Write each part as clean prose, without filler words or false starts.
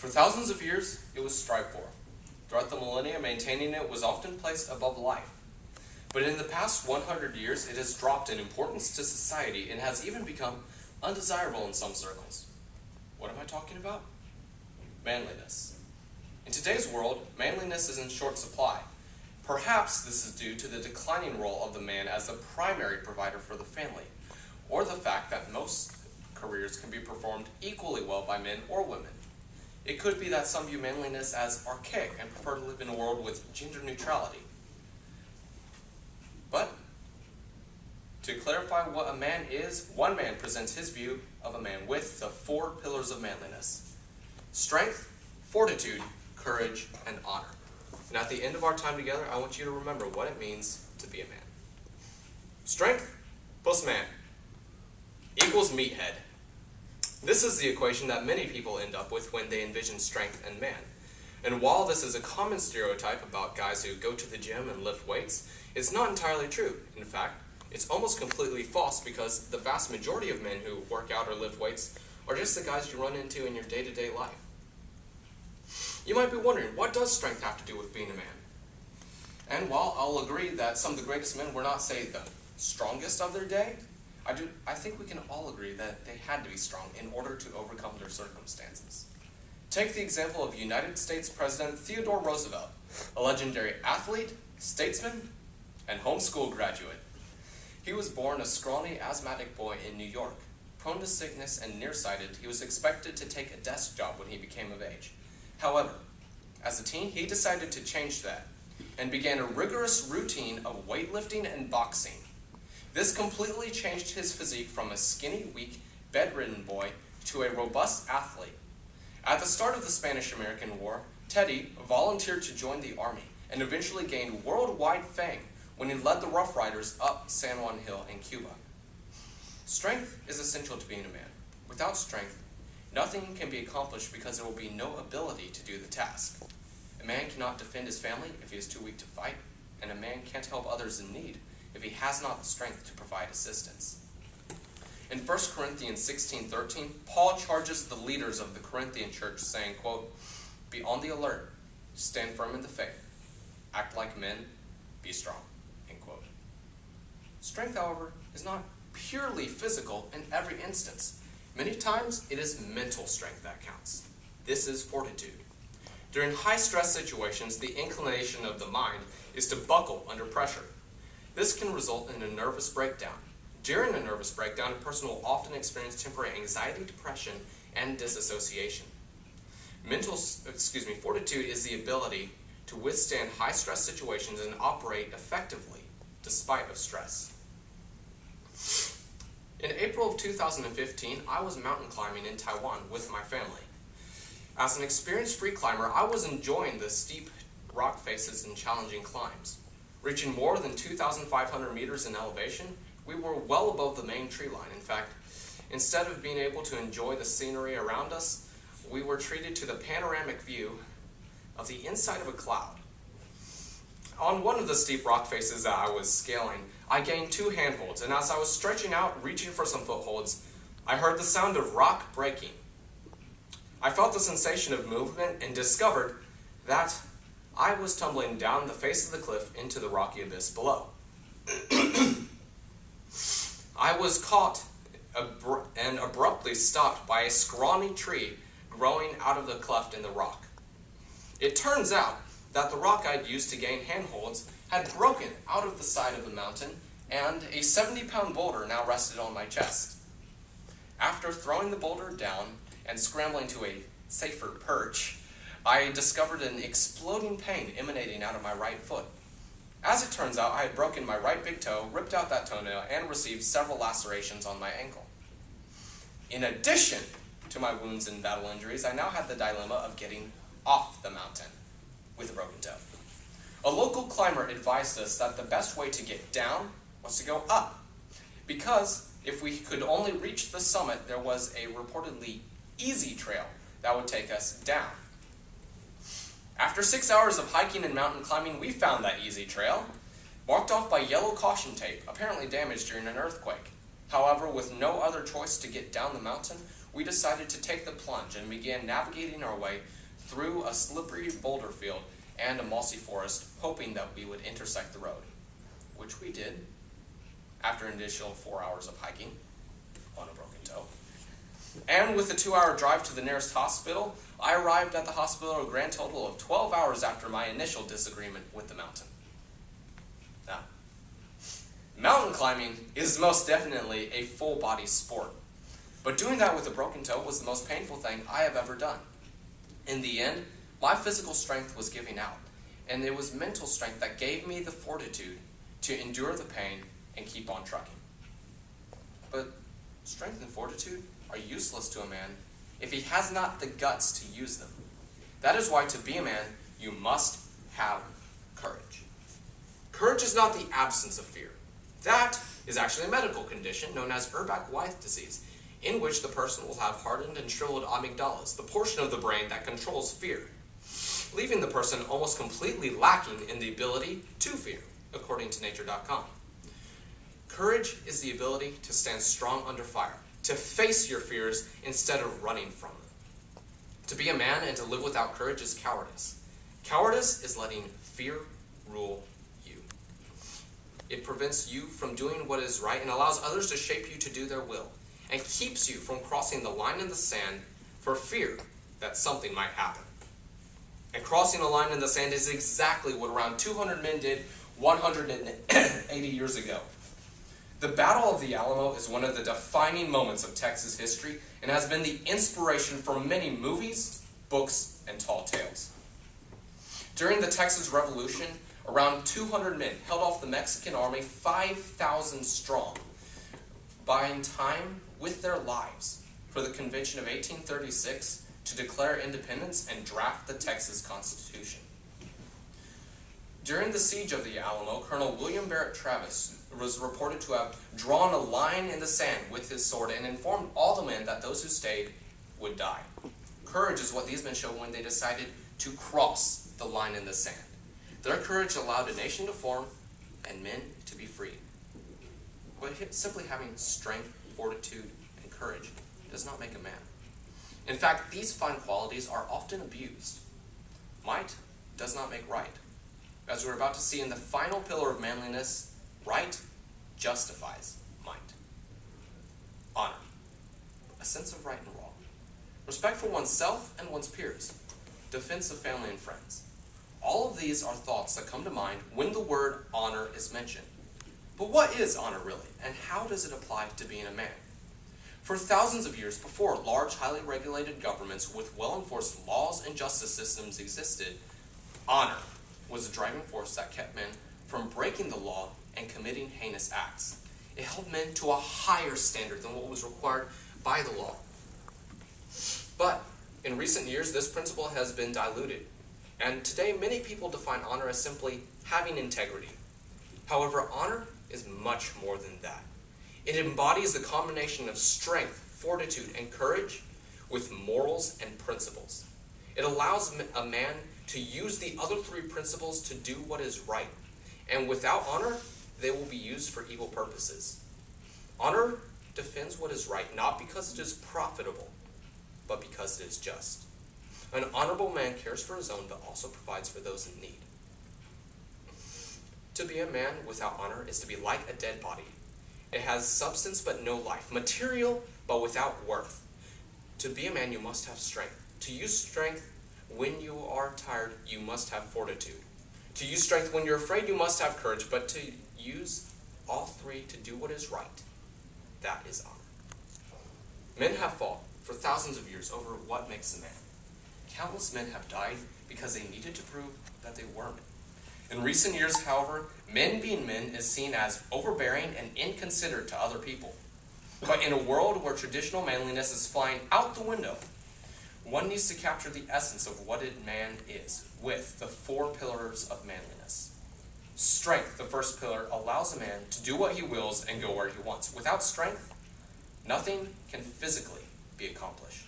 For thousands of years, it was strived for. Throughout the millennia, maintaining it was often placed above life. But in the past 100 years, it has dropped in importance to society and has even become undesirable in some circles. What am I talking about? Manliness. In today's world, manliness is in short supply. Perhaps this is due to the declining role of the man as the primary provider for the family, or the fact that most careers can be performed equally well by men or women. It could be that some view manliness as archaic and prefer to live in a world with gender neutrality. But, to clarify what a man is, one man presents his view of a man with the 4 pillars of manliness: strength, fortitude, courage, and honor. And at the end of our time together, I want you to remember what it means to be a man. Strength plus man equals meathead. This is the equation that many people end up with when they envision strength and man. And while this is a common stereotype about guys who go to the gym and lift weights, it's not entirely true. In fact, it's almost completely false, because the vast majority of men who work out or lift weights are just the guys you run into in your day-to-day life. You might be wondering, what does strength have to do with being a man? And while I'll agree that some of the greatest men were not, say, the strongest of their day, I think we can all agree that they had to be strong in order to overcome their circumstances. Take the example of United States President Theodore Roosevelt, a legendary athlete, statesman, and homeschool graduate. He was born a scrawny, asthmatic boy in New York. Prone to sickness and nearsighted, he was expected to take a desk job when he became of age. However, as a teen, he decided to change that and began a rigorous routine of weightlifting and boxing. This completely changed his physique from a skinny, weak, bedridden boy to a robust athlete. At the start of the Spanish-American War, Teddy volunteered to join the army and eventually gained worldwide fame when he led the Rough Riders up San Juan Hill in Cuba. Strength is essential to being a man. Without strength, nothing can be accomplished because there will be no ability to do the task. A man cannot defend his family if he is too weak to fight, and a man can't help others in need if he has not the strength to provide assistance. In 1 Corinthians 16:13, Paul charges the leaders of the Corinthian church, saying, quote, "Be on the alert, stand firm in the faith, act like men, be strong," end quote. Strength, however, is not purely physical in every instance. Many times, it is mental strength that counts. This is fortitude. During high-stress situations, the inclination of the mind is to buckle under pressure. This can result in a nervous breakdown. During a nervous breakdown, a person will often experience temporary anxiety, depression, and disassociation. Fortitude is the ability to withstand high-stress situations and operate effectively despite of stress. In April of 2015, I was mountain climbing in Taiwan with my family. As an experienced free climber, I was enjoying the steep rock faces and challenging climbs. Reaching more than 2,500 meters in elevation, we were well above the main tree line. In fact, instead of being able to enjoy the scenery around us, we were treated to the panoramic view of the inside of a cloud. On one of the steep rock faces that I was scaling, I gained 2 handholds, and as I was stretching out, reaching for some footholds, I heard the sound of rock breaking. I felt the sensation of movement and discovered that I was tumbling down the face of the cliff into the rocky abyss below. I was caught and abruptly stopped by a scrawny tree growing out of the cleft in the rock. It turns out that the rock I'd used to gain handholds had broken out of the side of the mountain, and a 70-pound boulder now rested on my chest. After throwing the boulder down and scrambling to a safer perch, I discovered an exploding pain emanating out of my right foot. As it turns out, I had broken my right big toe, ripped out that toenail, and received several lacerations on my ankle. In addition to my wounds and battle injuries, I now had the dilemma of getting off the mountain with a broken toe. A local climber advised us that the best way to get down was to go up, because if we could only reach the summit, there was a reportedly easy trail that would take us down. After 6 hours of hiking and mountain climbing, we found that easy trail, marked off by yellow caution tape, apparently damaged during an earthquake. However, with no other choice to get down the mountain, we decided to take the plunge and began navigating our way through a slippery boulder field and a mossy forest, hoping that we would intersect the road, which we did after an additional 4 hours of hiking on a broken toe. And with a 2-hour drive to the nearest hospital, I arrived at the hospital a grand total of 12 hours after my initial disagreement with the mountain. Now, mountain climbing is most definitely a full-body sport, but doing that with a broken toe was the most painful thing I have ever done. In the end, my physical strength was giving out, and it was mental strength that gave me the fortitude to endure the pain and keep on trucking. But strength and fortitude are useless to a man if he has not the guts to use them. That is why to be a man, you must have courage. Courage is not the absence of fear. That is actually a medical condition known as Urbach-Wiethe disease, in which the person will have hardened and shriveled amygdalas, the portion of the brain that controls fear, leaving the person almost completely lacking in the ability to fear, according to nature.com. Courage is the ability to stand strong under fire, to face your fears instead of running from them. To be a man and to live without courage is cowardice. Cowardice is letting fear rule you. It prevents you from doing what is right and allows others to shape you to do their will, and keeps you from crossing the line in the sand for fear that something might happen. And crossing a line in the sand is exactly what around 200 men did 180 years ago. The Battle of the Alamo is one of the defining moments of Texas history and has been the inspiration for many movies, books, and tall tales. During the Texas Revolution, around 200 men held off the Mexican army 5,000 strong, buying time with their lives for the Convention of 1836 to declare independence and draft the Texas Constitution. During the siege of the Alamo, Colonel William Barrett Travis was reported to have drawn a line in the sand with his sword and informed all the men that those who stayed would die. Courage is what these men showed when they decided to cross the line in the sand. Their courage allowed a nation to form and men to be freed. But simply having strength, fortitude, and courage does not make a man. In fact, these fine qualities are often abused. Might does not make right. As we're about to see in the final pillar of manliness, right justifies might. Honor, a sense of right and wrong. Respect for oneself and one's peers. Defense of family and friends. All of these are thoughts that come to mind when the word honor is mentioned. But what is honor really, and how does it apply to being a man? For thousands of years before large, highly regulated governments with well-enforced laws and justice systems existed, honor was a driving force that kept men from breaking the law and committing heinous acts. It held men to a higher standard than what was required by the law. But in recent years, this principle has been diluted, and today many people define honor as simply having integrity. However, honor is much more than that. It embodies the combination of strength, fortitude, and courage with morals and principles. It allows a man to use the other three principles to do what is right, and without honor, they will be used for evil purposes. Honor defends what is right, not because it is profitable, but because it is just. An honorable man cares for his own, but also provides for those in need. To be a man without honor is to be like a dead body. It has substance but no life, material but without worth. To be a man, you must have strength. To use strength when you are tired, you must have fortitude. To use strength when you're afraid, you must have courage. But to use all three to do what is right, that is honor. Men have fought for thousands of years over what makes a man. Countless men have died because they needed to prove that they were men. In recent years, however, men being men is seen as overbearing and inconsiderate to other people. But in a world where traditional manliness is flying out the window, one needs to capture the essence of what a man is with the 4 pillars of manliness. Strength, the first pillar, allows a man to do what he wills and go where he wants. Without strength, nothing can physically be accomplished.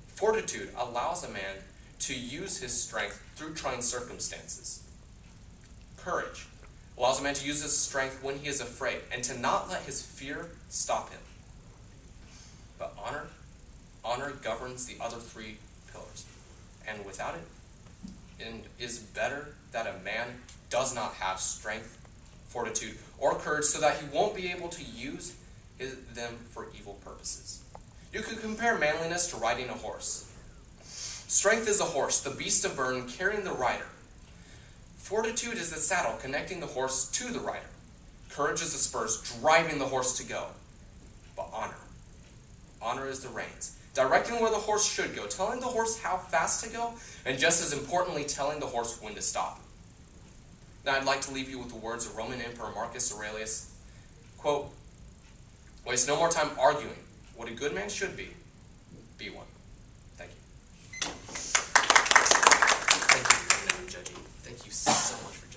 Fortitude allows a man to use his strength through trying circumstances. Courage allows a man to use his strength when he is afraid and to not let his fear stop him. But honor Honor governs the other three pillars. And without it, it is better that a man does not have strength, fortitude, or courage so that he won't be able to use them for evil purposes. You could compare manliness to riding a horse. Strength is the horse, the beast of burden carrying the rider. Fortitude is the saddle connecting the horse to the rider. Courage is the spurs driving the horse to go. But honor is the reins, directing where the horse should go, telling the horse how fast to go, and just as importantly, telling the horse when to stop. Now I'd like to leave you with the words of Roman Emperor Marcus Aurelius, quote, "Waste no more time arguing what a good man should be one." Thank you. Thank you for coming in, Judgy. Thank you so much for